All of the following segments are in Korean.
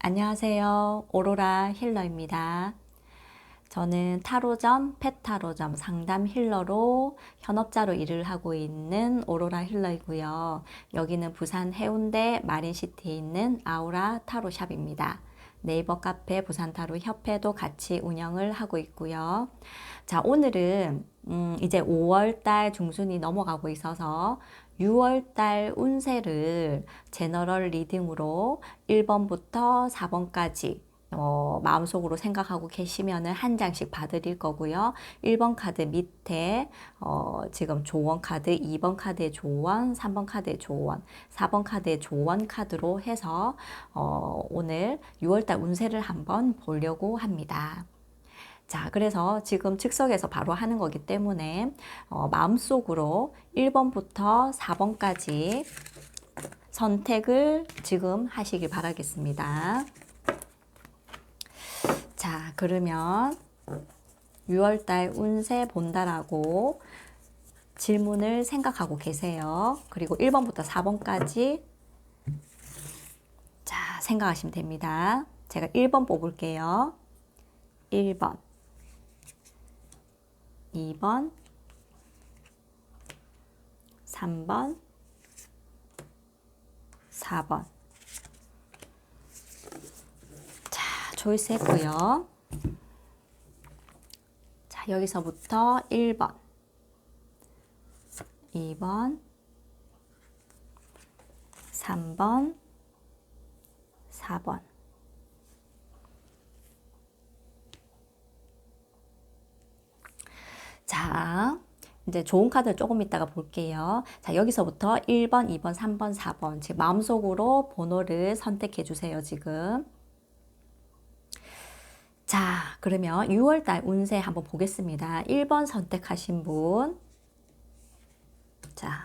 안녕하세요. 오로라 힐러입니다. 저는 타로점, 펫타로점 상담 힐러로 현업자로 일을 하고 있는 오로라 힐러이고요. 여기는 부산 해운대 마린시티에 있는 아우라 타로샵입니다. 네이버 카페 부산타로 협회도 같이 운영을 하고 있고요. 자, 오늘은 이제 5월달 중순이 넘어가고 있어서 6월달 운세를 제너럴 리딩으로 1번부터 4번까지 마음속으로 생각하고 계시면은 한 장씩 봐드릴 거고요. 1번 카드 밑에 지금 조언 카드, 2번 카드의 조언, 3번 카드의 조언, 4번 카드의 조언 카드로 해서 오늘 6월달 운세를 한번 보려고 합니다. 자, 그래서 지금 즉석에서 바로 하는 거기 때문에 마음속으로 1번부터 4번까지 선택을 지금 하시길 바라겠습니다. 자, 그러면 6월달 운세 본다라고 질문을 생각하고 계세요. 그리고 1번부터 4번까지 자, 생각하시면 됩니다. 제가 1번 뽑을게요. 1번, 2번, 3번, 4번. 자, 초이스 했고요. 자, 여기서부터 1번, 2번, 3번, 4번. 자, 이제 좋은 카드를 조금 이따가 볼게요. 자, 여기서부터 1번, 2번, 3번, 4번. 지금 마음속으로 번호를 선택해 주세요, 지금. 자, 그러면 6월달 운세 한번 보겠습니다. 1번 선택하신 분. 자,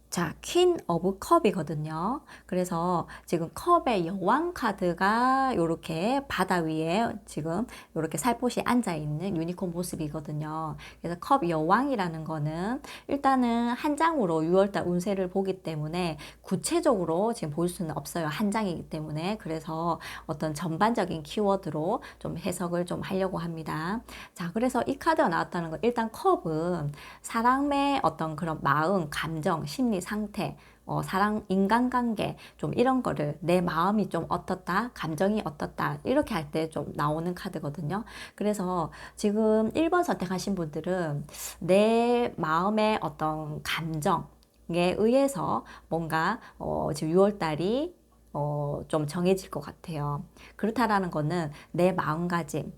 자, 퀸 오브 컵이거든요. 그래서 지금 컵의 여왕 카드가 이렇게 바다 위에 지금 이렇게 살포시 앉아있는 유니콘 모습이거든요. 그래서 컵 여왕이라는 거는 일단은 한 장으로 6월달 운세를 보기 때문에 구체적으로 지금 볼 수는 없어요. 한 장이기 때문에. 그래서 어떤 전반적인 키워드로 좀 해석을 좀 하려고 합니다. 자, 그래서 이 카드가 나왔다는 건 일단 컵은 사람의 어떤 그런 마음, 감정, 심리 상태, 사랑, 인간관계, 좀 이런 거를 내 마음이 좀 어떻다, 감정이 어떻다, 이렇게 할 때 좀 나오는 카드거든요. 그래서 지금 1번 선택하신 분들은 내 마음의 어떤 감정에 의해서 뭔가 지금 6월달이 좀 정해질 것 같아요. 그렇다라는 거는 내 마음가짐,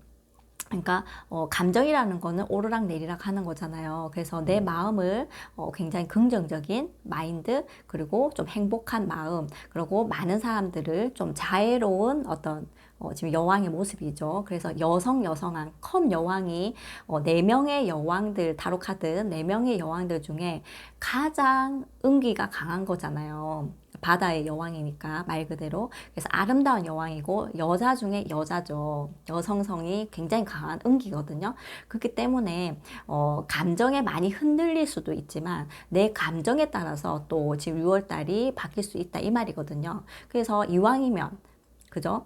그러니까 감정이라는 거는 오르락 내리락 하는 거잖아요. 그래서 내 마음을 굉장히 긍정적인 마인드, 그리고 좀 행복한 마음, 그리고 많은 사람들을 좀 자애로운 어떤 지금 여왕의 모습이죠. 그래서 여성한 컵 여왕이 4명의 여왕들, 타로 카드 4명의 여왕들 중에 가장 은기가 강한 거잖아요. 바다의 여왕이니까 말 그대로. 그래서 아름다운 여왕이고 여자 중에 여자죠. 여성성이 굉장히 강한 은기거든요. 그렇기 때문에 감정에 많이 흔들릴 수도 있지만 내 감정에 따라서 또 지금 6월달이 바뀔 수 있다 이 말이거든요. 그래서 이왕이면 그죠?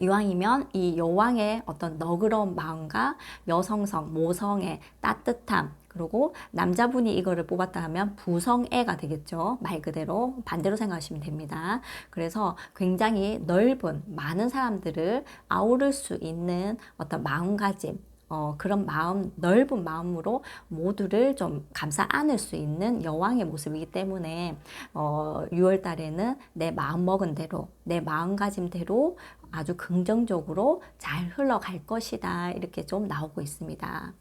이왕이면 이 여왕의 어떤 너그러운 마음과 여성성, 모성의 따뜻함, 그리고 남자분이 이거를 뽑았다 하면 부성애가 되겠죠. 말 그대로 반대로 생각하시면 됩니다. 그래서 굉장히 넓은 많은 사람들을 아우를 수 있는 어떤 마음가짐, 그런 마음, 넓은 마음으로 모두를 좀 감싸 안을 수 있는 여왕의 모습이기 때문에 6월 달에는 내 마음 먹은 대로, 내 마음가짐대로 아주 긍정적으로 잘 흘러갈 것이다. 이렇게 좀 나오고 있습니다.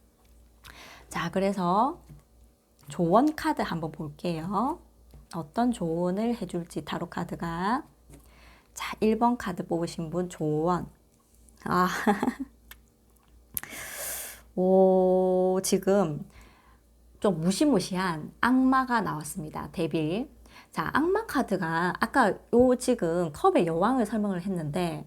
자, 그래서 조언 카드 한번 볼게요. 어떤 조언을 해줄지 타로 카드가. 자, 1번 카드 뽑으신 분 조언. 아, 지금 좀 무시무시한 악마가 나왔습니다. 데빌. 자, 악마 카드가 아까 지금 컵의 여왕을 설명을 했는데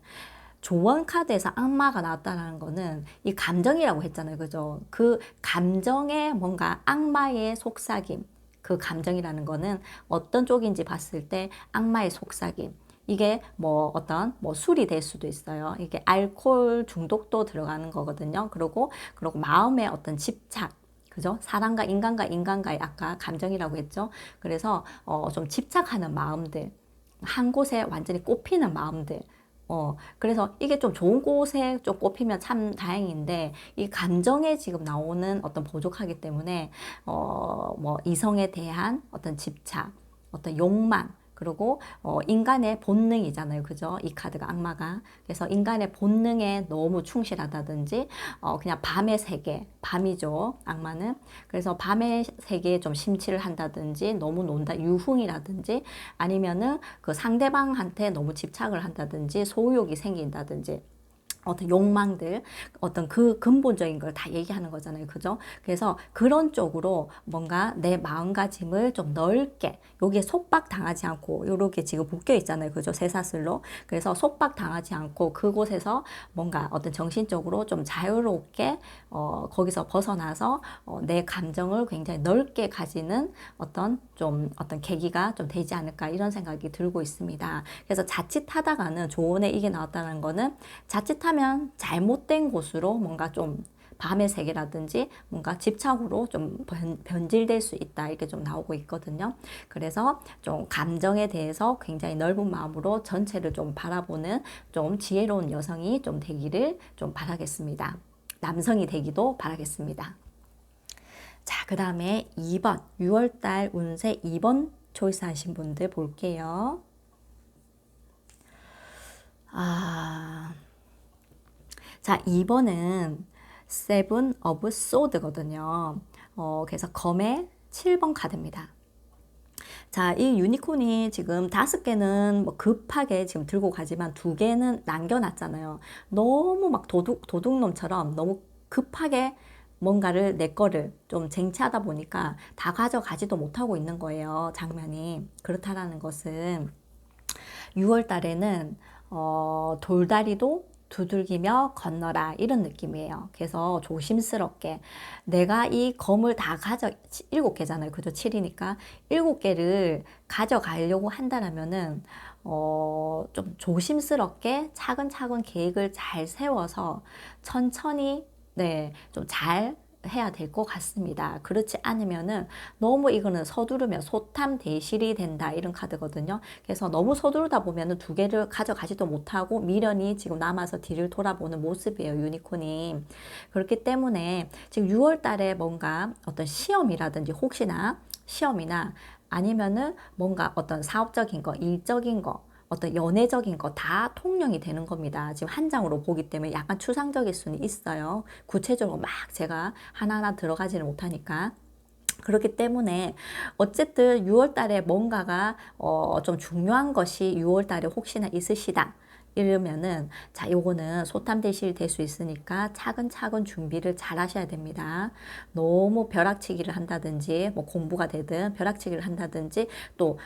조언 카드에서 악마가 나왔다는 거는 이 감정이라고 했잖아요. 그죠? 그 감정에 뭔가 악마의 속삭임. 그 감정이라는 거는 어떤 쪽인지 봤을 때 악마의 속삭임. 이게 뭐 어떤 뭐 술이 될 수도 있어요. 이게 알코올 중독도 들어가는 거거든요. 그리고 마음의 어떤 집착. 그죠? 사람과 인간과의 아까 감정이라고 했죠. 그래서 좀 집착하는 마음들, 한 곳에 완전히 꼽히는 마음들. 그래서 이게 좀 좋은 곳에 좀 꼽히면 참 다행인데, 이 감정에 지금 나오는 어떤 부족하기 때문에, 뭐, 이성에 대한 어떤 집착, 어떤 욕망, 그리고 인간의 본능이잖아요. 그죠? 이 카드가 악마가. 그래서 인간의 본능에 너무 충실하다든지 그냥 밤의 세계, 밤이죠. 악마는. 그래서 밤의 세계에 좀 심취를 한다든지 너무 논다, 유흥이라든지 아니면은 그 상대방한테 너무 집착을 한다든지 소유욕이 생긴다든지 어떤 욕망들, 어떤 그 근본적인 걸 다 얘기하는 거잖아요. 그죠? 그래서 그런 쪽으로 뭔가 내 마음가짐을 좀 넓게, 여기에 속박 당하지 않고, 요렇게 지금 묶여 있잖아요. 그죠? 쇠사슬로. 그래서 속박 당하지 않고 그곳에서 뭔가 어떤 정신적으로 좀 자유롭게, 거기서 벗어나서, 내 감정을 굉장히 넓게 가지는 어떤 계기가 좀 되지 않을까 이런 생각이 들고 있습니다. 그래서 자칫하다가는 조언에 이게 나왔다는 거는 자칫하면 잘못된 곳으로 뭔가 좀 밤의 세계라든지 뭔가 집착으로 좀 변질될 수 있다 이렇게 좀 나오고 있거든요. 그래서 좀 감정에 대해서 굉장히 넓은 마음으로 전체를 좀 바라보는 좀 지혜로운 여성이 좀 되기를 좀 바라겠습니다. 남성이 되기도 바라겠습니다. 자, 그 다음에 2번 6월달 운세 2번 초이스 하신 분들 볼게요. 자, 2번은 세븐 오브 소드거든요. 그래서 검의 7번 카드입니다. 자, 이 유니콘이 지금 5개는 뭐 급하게 지금 들고 가지만 2개는 남겨놨잖아요. 너무 막 도둑놈처럼 너무 급하게 뭔가를 내 거를 좀 쟁취하다 보니까 다 가져가지도 못하고 있는 거예요. 장면이. 그렇다라는 것은 6월 달에는 돌다리도 두들기며 건너라 이런 느낌이에요. 그래서 조심스럽게 내가 이 검을 다 7개잖아요. 그죠? 7이니까 7개를 가져가려고 한다면은 좀 조심스럽게 차근차근 계획을 잘 세워서 천천히 네, 좀 잘 해야 될 것 같습니다. 그렇지 않으면은 너무 이거는 서두르면 소탐대실이 된다 이런 카드거든요. 그래서 너무 서두르다 보면은 2개를 가져가지도 못하고 미련이 지금 남아서 뒤를 돌아보는 모습이에요. 유니콘이. 그렇기 때문에 지금 6월 달에 뭔가 어떤 시험이라든지 혹시나 시험이나 아니면은 뭔가 어떤 사업적인 거, 일적인 거 어떤 연애적인 거 다 통용이 되는 겁니다. 지금 한 장으로 보기 때문에 약간 추상적일 수는 있어요. 구체적으로 막 제가 하나하나 들어가지는 못하니까. 그렇기 때문에 어쨌든 6월 달에 뭔가가 좀 중요한 것이 6월 달에 혹시나 있으시다. 이러면은 자 요거는 소탐대실 될 수 있으니까 차근차근 준비를 잘 하셔야 됩니다. 너무 벼락치기를 한다든지 뭐 공부가 되든 벼락치기를 한다든지 또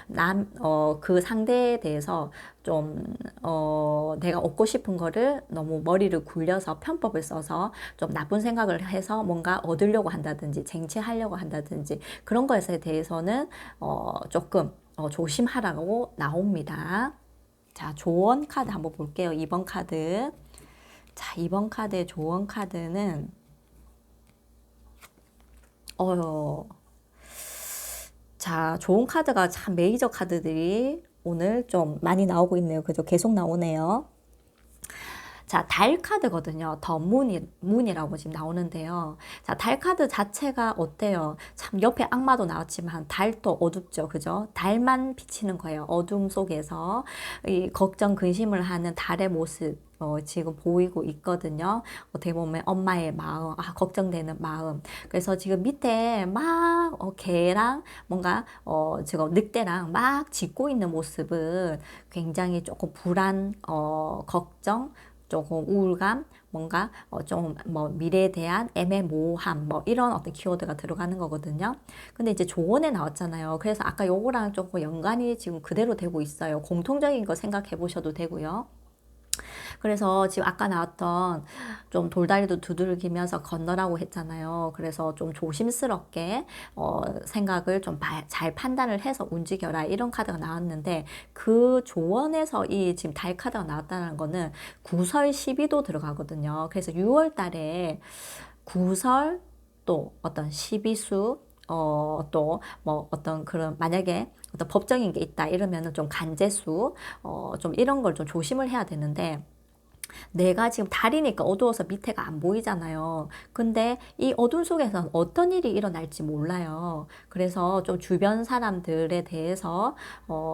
그 상대에 대해서 좀 내가 얻고 싶은 거를 너무 머리를 굴려서 편법을 써서 좀 나쁜 생각을 해서 뭔가 얻으려고 한다든지 쟁취하려고 한다든지 그런 것에 대해서는 조금 조심하라고 나옵니다. 자, 조언 카드 한번 볼게요. 2번 카드. 자, 2번 카드의 조언 카드는 자, 좋은 카드가 참 메이저 카드들이 오늘 좀 많이 나오고 있네요. 그죠? 계속 나오네요. 자, 달 카드거든요. 더 문이라고 지금 나오는데요. 자, 달 카드 자체가 어때요? 참 옆에 악마도 나왔지만 달도 어둡죠. 그죠? 달만 비치는 거예요. 어둠 속에서 이 걱정 근심을 하는 달의 모습 지금 보이고 있거든요. 어떻게 보면 엄마의 마음, 걱정되는 마음. 그래서 지금 밑에 막 개랑 뭔가 지금 늑대랑 막 짖고 있는 모습은 굉장히 조금 불안, 걱정, 조금 우울감, 뭔가 좀 뭐 미래에 대한 애매모호함, 뭐 이런 어떤 키워드가 들어가는 거거든요. 근데 이제 조언에 나왔잖아요. 그래서 아까 요거랑 조금 연관이 지금 그대로 되고 있어요. 공통적인 거 생각해 보셔도 되고요. 그래서 지금 아까 나왔던 좀 돌다리도 두들기면서 건너라고 했잖아요. 그래서 좀 조심스럽게 생각을 좀 잘 판단을 해서 움직여라 이런 카드가 나왔는데 그 조언에서 이 지금 달 카드가 나왔다는 거는 구설 12도 들어가거든요. 그래서 6월 달에 구설 또 어떤 12수 또 뭐 어떤 그런 만약에 어떤 법적인 게 있다 이러면은 좀 간제수 좀 이런 걸 좀 조심을 해야 되는데 내가 지금 달이니까 어두워서 밑에가 안 보이잖아요. 근데 이 어둠 속에서는 어떤 일이 일어날지 몰라요. 그래서 좀 주변 사람들에 대해서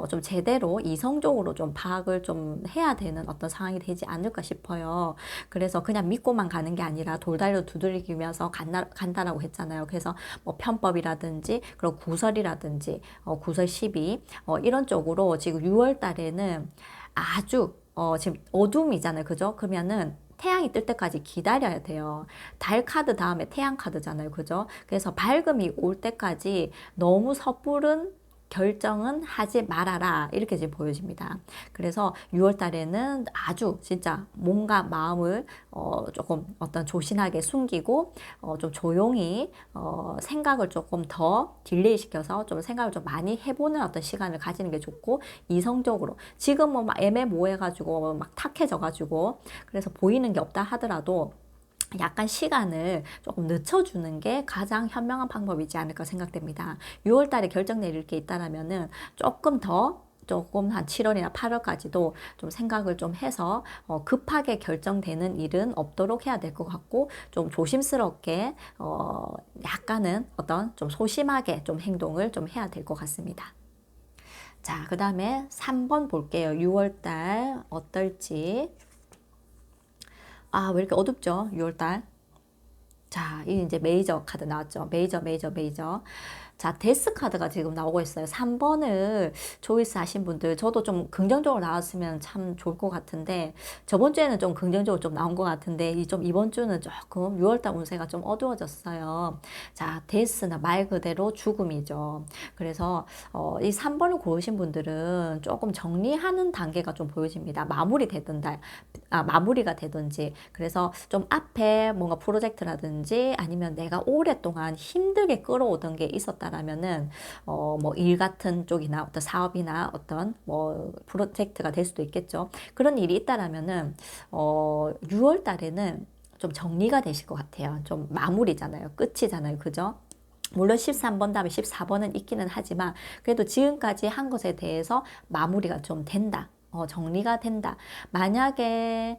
좀 제대로 이성적으로 좀 파악을 좀 해야 되는 어떤 상황이 되지 않을까 싶어요. 그래서 그냥 믿고만 가는 게 아니라 돌다리로 두들기면서 간다라고 했잖아요. 그래서 뭐 편법이라든지 그리고 구설이라든지 구설 12 이런 쪽으로 지금 6월 달에는 아주 지금 어둠이잖아요. 그죠? 그러면은 태양이 뜰 때까지 기다려야 돼요. 달 카드 다음에 태양 카드잖아요. 그죠? 그래서 밝음이 올 때까지 너무 섣부른 결정은 하지 말아라. 이렇게 지금 보여집니다. 그래서 6월 달에는 아주 진짜 몸과 마음을 조금 어떤 조신하게 숨기고 좀 조용히 생각을 조금 더 딜레이 시켜서 좀 생각을 좀 많이 해보는 어떤 시간을 가지는 게 좋고 이성적으로 지금 뭐 막 애매모호해가지고 막 탁해져가지고 그래서 보이는 게 없다 하더라도 약간 시간을 조금 늦춰주는 게 가장 현명한 방법이지 않을까 생각됩니다. 6월 달에 결정 내릴 게 있다라면은 조금 한 7월이나 8월까지도 좀 생각을 좀 해서 급하게 결정되는 일은 없도록 해야 될 것 같고 좀 조심스럽게 약간은 어떤 좀 소심하게 좀 행동을 좀 해야 될 것 같습니다. 자, 그 다음에 3번 볼게요. 6월 달 어떨지. 아, 왜 이렇게 어둡죠? 6월달. 자, 이 이제 메이저 카드 나왔죠. 메이저. 자, 데스 카드가 지금 나오고 있어요. 3번을 초이스 하신 분들, 저도 좀 긍정적으로 나왔으면 참 좋을 것 같은데, 저번 주에는 좀 긍정적으로 좀 나온 것 같은데, 이번 주는 조금 6월달 운세가 좀 어두워졌어요. 자, 데스나 말 그대로 죽음이죠. 그래서, 이 3번을 고르신 분들은 조금 정리하는 단계가 좀 보여집니다. 마무리가 되든지. 그래서 좀 앞에 뭔가 프로젝트라든지 아니면 내가 오랫동안 힘들게 끌어오던 게 있었다라면은 뭐 일 같은 쪽이나 어떤 사업이나 어떤 뭐 프로젝트가 될 수도 있겠죠. 그런 일이 있다라면은 6월 달에는 좀 정리가 되실 것 같아요. 좀 마무리잖아요. 끝이잖아요. 그죠? 물론 13번 다음에 14번은 있기는 하지만 그래도 지금까지 한 것에 대해서 마무리가 좀 된다. 정리가 된다. 만약에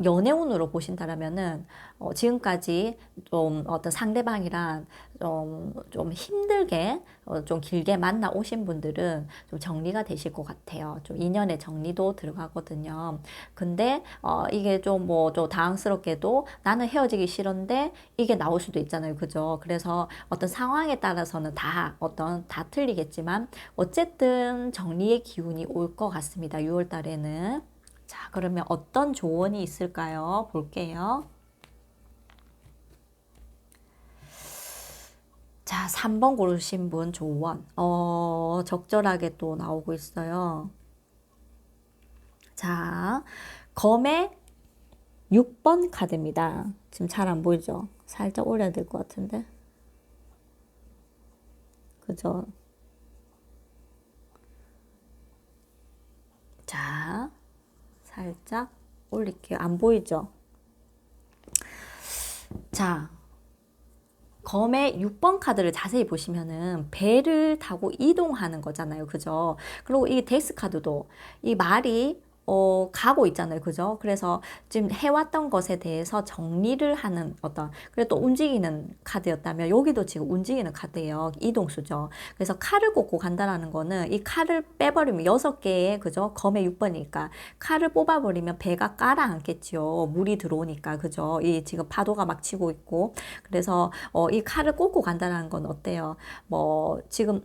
연애운으로 보신다라면은 지금까지 좀 어떤 상대방이랑 좀 힘들게 좀 길게 만나 오신 분들은 좀 정리가 되실 것 같아요. 좀 인연의 정리도 들어가거든요. 근데 이게 좀 뭐 좀 당황스럽게도 나는 헤어지기 싫은데 이게 나올 수도 있잖아요. 그죠? 그래서 어떤 상황에 따라서는 다 틀리겠지만 어쨌든 정리의 기운이 올 것 같습니다. 6월 달에는. 자, 그러면 어떤 조언이 있을까요? 볼게요. 자, 3번 고르신 분 조언. 적절하게 또 나오고 있어요. 자, 검의 6번 카드입니다. 지금 잘 안 보이죠? 살짝 올려야 될 것 같은데. 그죠? 자, 살짝 올릴게요. 안 보이죠? 자, 검의 6번 카드를 자세히 보시면은 배를 타고 이동하는 거잖아요. 그죠? 그리고 이 덱스 카드도 이 말이 가고 있잖아요. 그죠? 그래서 지금 해왔던 것에 대해서 정리를 하는 그래도 또 움직이는 카드였다면 여기도 지금 움직이는 카드예요. 이동수죠. 그래서 칼을 꽂고 간다라는 거는 이 칼을 빼버리면 6개의, 그죠? 검의 6번이니까 칼을 뽑아버리면 배가 깔아앉겠지요. 물이 들어오니까. 그죠? 이 지금 파도가 막 치고 있고. 그래서 이 칼을 꽂고 간다라는 건 어때요? 뭐 지금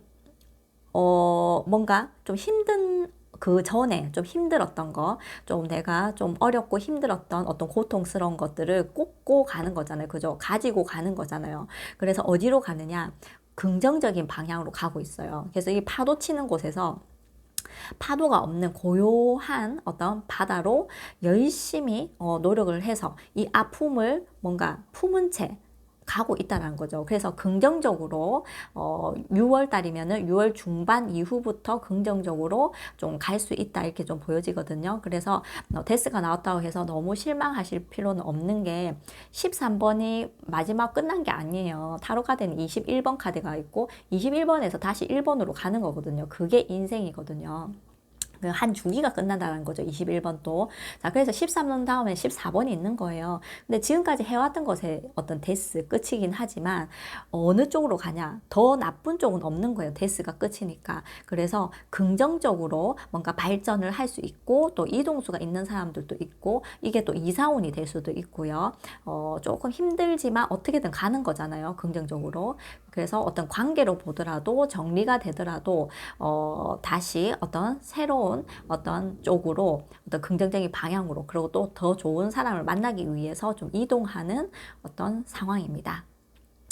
뭔가 좀 힘든 그 전에 좀 힘들었던 거, 좀 내가 좀 어렵고 힘들었던 어떤 고통스러운 것들을 꽂고 가는 거잖아요. 그죠? 가지고 가는 거잖아요. 그래서 어디로 가느냐? 긍정적인 방향으로 가고 있어요. 그래서 이 파도 치는 곳에서 파도가 없는 고요한 어떤 바다로 열심히 노력을 해서 이 아픔을 뭔가 품은 채 가고 있다는 거죠. 그래서 긍정적으로 6월 달이면은 6월 중반 이후부터 긍정적으로 좀 갈 수 있다 이렇게 좀 보여지거든요. 그래서 데스가 나왔다고 해서 너무 실망하실 필요는 없는 게 13번이 마지막 끝난 게 아니에요. 타로 카드는 21번 카드가 있고 21번에서 다시 1번으로 가는 거거든요. 그게 인생이거든요. 한 주기가 끝난다는 거죠. 21번 또. 자, 그래서 13번 다음에 14번이 있는 거예요. 근데 지금까지 해왔던 것의 어떤 데스 끝이긴 하지만 어느 쪽으로 가냐? 더 나쁜 쪽은 없는 거예요. 데스가 끝이니까. 그래서 긍정적으로 뭔가 발전을 할 수 있고 또 이동수가 있는 사람들도 있고 이게 또 이사운이 될 수도 있고요. 조금 힘들지만 어떻게든 가는 거잖아요. 긍정적으로. 그래서 어떤 관계로 보더라도 정리가 되더라도 다시 어떤 새로운 어떤 쪽으로 어떤 긍정적인 방향으로 그리고 또 더 좋은 사람을 만나기 위해서 좀 이동하는 어떤 상황입니다.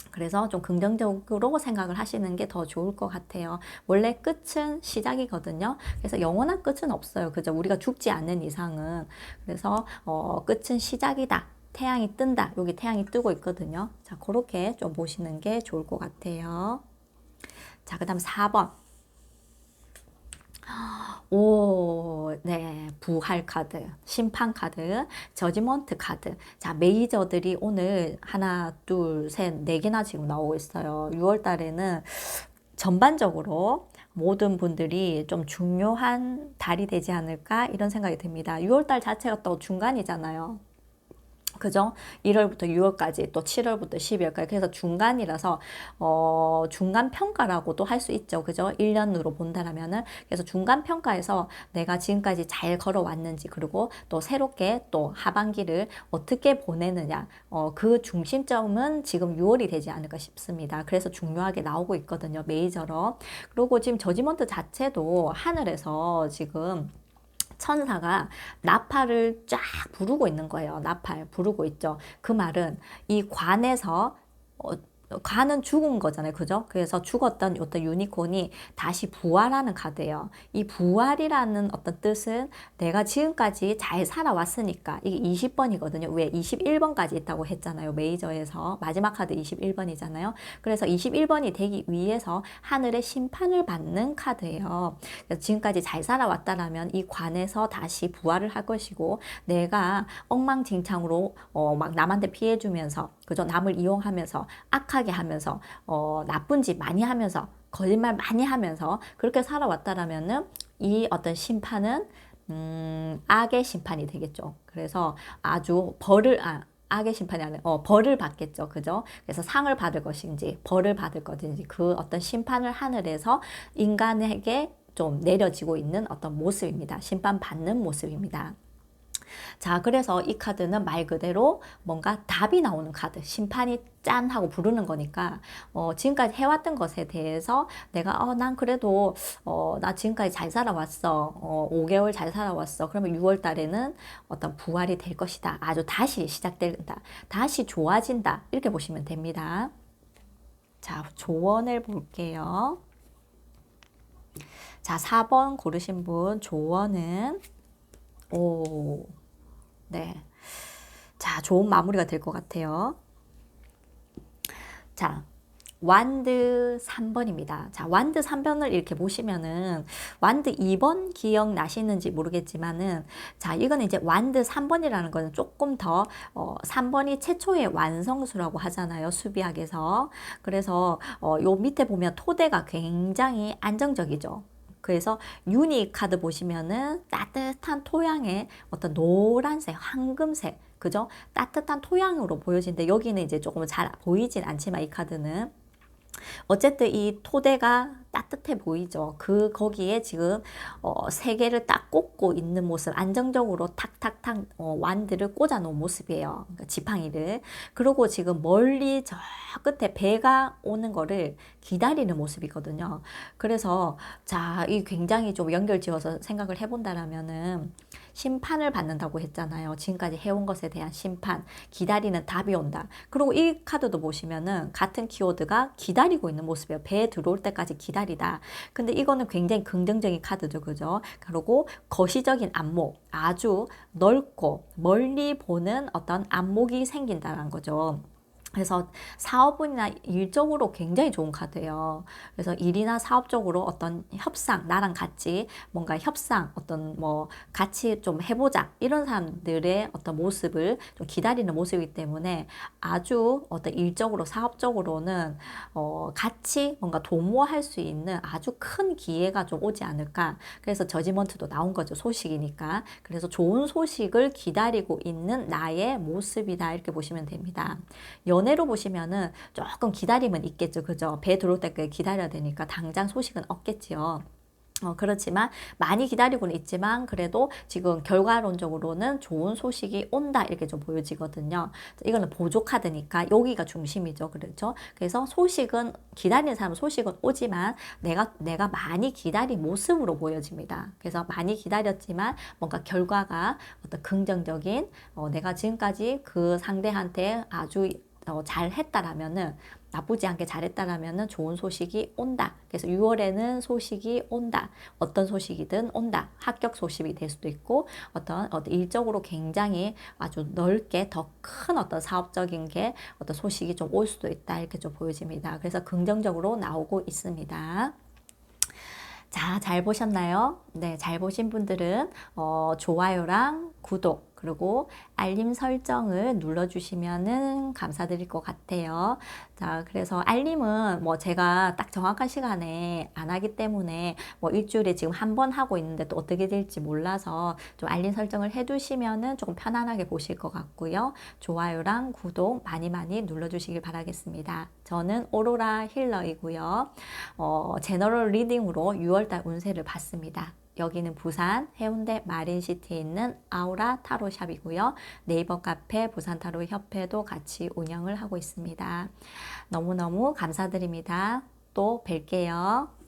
그래서 좀 긍정적으로 생각을 하시는 게 더 좋을 것 같아요. 원래 끝은 시작이거든요. 그래서 영원한 끝은 없어요. 그죠? 우리가 죽지 않는 이상은. 그래서 끝은 시작이다. 태양이 뜬다. 여기 태양이 뜨고 있거든요. 자, 그렇게 좀 보시는 게 좋을 것 같아요. 자, 그 다음 4번. 오, 네. 부활 카드, 심판 카드, 저지먼트 카드. 자, 메이저들이 오늘 하나, 둘, 셋, 네 개나 지금 나오고 있어요. 6월 달에는 전반적으로 모든 분들이 좀 중요한 달이 되지 않을까 이런 생각이 듭니다. 6월 달 자체가 또 중간이잖아요. 그죠? 1월부터 6월까지 또 7월부터 12월까지 그래서 중간이라서 중간 평가라고도 할 수 있죠. 그죠? 1년으로 본다라면은 그래서 중간 평가에서 내가 지금까지 잘 걸어왔는지 그리고 또 새롭게 또 하반기를 어떻게 보내느냐 그 중심점은 지금 6월이 되지 않을까 싶습니다. 그래서 중요하게 나오고 있거든요. 메이저로. 그리고 지금 저지먼트 자체도 하늘에서 지금 천사가 나팔을 쫙 부르고 있는 거예요. 나팔 부르고 있죠. 그 말은 이 관에서 관은 죽은 거잖아요. 그죠? 그래서 죽었던 어떤 유니콘이 다시 부활하는 카드예요. 이 부활이라는 어떤 뜻은 내가 지금까지 잘 살아왔으니까 이게 20번이거든요. 왜 21번까지 있다고 했잖아요. 메이저에서 마지막 카드 21번이잖아요. 그래서 21번이 되기 위해서 하늘의 심판을 받는 카드예요. 그래서 지금까지 잘 살아왔다라면 이 관에서 다시 부활을 할 것이고 내가 엉망진창으로 막 남한테 피해주면서 그죠? 남을 이용하면서 악하게 하면서 나쁜 짓 많이 하면서 거짓말 많이 하면서 그렇게 살아왔다라면은 이 어떤 심판은 악의 심판이 되겠죠. 그래서 아주 악의 심판이 아니라 벌을 받겠죠. 그죠? 그래서 상을 받을 것인지 벌을 받을 것인지 그 어떤 심판을 하늘에서 인간에게 좀 내려지고 있는 어떤 모습입니다. 심판받는 모습입니다. 자, 그래서 이 카드는 말 그대로 뭔가 답이 나오는 카드. 심판이 짠 하고 부르는 거니까 지금까지 해왔던 것에 대해서 내가 난 그래도 나 지금까지 잘 살아왔어. 5개월 잘 살아왔어. 그러면 6월 달에는 어떤 부활이 될 것이다. 아주 다시 시작된다. 다시 좋아진다. 이렇게 보시면 됩니다. 자, 조언을 볼게요. 자, 4번 고르신 분 조언은 네. 자, 좋은 마무리가 될 것 같아요. 자, 완드 3번입니다. 자, 완드 3번을 이렇게 보시면은 완드 2번 기억나시는지 모르겠지만은 자, 이거는 이제 완드 3번이라는 거는 조금 더 3번이 최초의 완성수라고 하잖아요. 수비학에서. 그래서 요 밑에 보면 토대가 굉장히 안정적이죠. 그래서 유니 카드 보시면은 따뜻한 토양의 어떤 노란색, 황금색, 그죠? 따뜻한 토양으로 보여지는데 여기는 이제 조금 잘 보이진 않지만 이 카드는 어쨌든 이 토대가 따뜻해 보이죠. 거기에 지금 세 개를 딱 꽂고 있는 모습, 안정적으로 탁탁탁 완드를 꽂아 놓은 모습이에요. 그러니까 지팡이를. 그리고 지금 멀리 저 끝에 배가 오는 거를 기다리는 모습이거든요. 그래서 자, 이 굉장히 좀 연결지어서 생각을 해본다라면은 심판을 받는다고 했잖아요. 지금까지 해온 것에 대한 심판, 기다리는 답이 온다. 그리고 이 카드도 보시면은 같은 키워드가 기다리고 있는 모습이에요. 배에 들어올 때까지 기다리다. 근데 이거는 굉장히 긍정적인 카드죠. 그죠? 그리고 거시적인 안목, 아주 넓고 멀리 보는 어떤 안목이 생긴다는 거죠. 그래서 사업이나 일적으로 굉장히 좋은 카드예요. 그래서 일이나 사업적으로 어떤 협상, 나랑 같이 뭔가 협상, 어떤 뭐 같이 좀 해보자 이런 사람들의 어떤 모습을 좀 기다리는 모습이기 때문에 아주 어떤 일적으로 사업적으로는 같이 뭔가 도모할 수 있는 아주 큰 기회가 좀 오지 않을까. 그래서 저지먼트도 나온 거죠. 소식이니까. 그래서 좋은 소식을 기다리고 있는 나의 모습이다 이렇게 보시면 됩니다. 연애로 보시면은 조금 기다림은 있겠죠. 그죠? 배 들어올 때까지 기다려야 되니까 당장 소식은 없겠지요. 그렇지만 많이 기다리고는 있지만 그래도 지금 결과론적으로는 좋은 소식이 온다 이렇게 좀 보여지거든요. 이거는 보조 카드니까 여기가 중심이죠. 그렇죠? 그래서 소식은 기다리는 사람은 소식은 오지만 내가 많이 기다린 모습으로 보여집니다. 그래서 많이 기다렸지만 뭔가 결과가 어떤 긍정적인 내가 지금까지 그 상대한테 아주 잘 했다라면은 나쁘지 않게 잘했다라면은 좋은 소식이 온다. 그래서 6월에는 소식이 온다. 어떤 소식이든 온다. 합격 소식이 될 수도 있고 어떤 일적으로 굉장히 아주 넓게 더 큰 어떤 사업적인 게 어떤 소식이 좀 올 수도 있다. 이렇게 좀 보여집니다. 그래서 긍정적으로 나오고 있습니다. 자, 잘 보셨나요? 네, 잘 보신 분들은 좋아요랑 구독 그리고 알림 설정을 눌러주시면은 감사드릴 것 같아요. 자, 그래서 알림은 뭐 제가 딱 정확한 시간에 안 하기 때문에 뭐 일주일에 지금 한 번 하고 있는데 또 어떻게 될지 몰라서 좀 알림 설정을 해두시면은 조금 편안하게 보실 것 같고요. 좋아요랑 구독 많이 많이 눌러주시길 바라겠습니다. 저는 오로라 힐러이고요. 제너럴 리딩으로 6월달 운세를 봤습니다. 여기는 부산 해운대 마린시티에 있는 아우라 타로샵이고요. 네이버 카페 부산타로협회도 같이 운영을 하고 있습니다. 너무너무 감사드립니다. 또 뵐게요.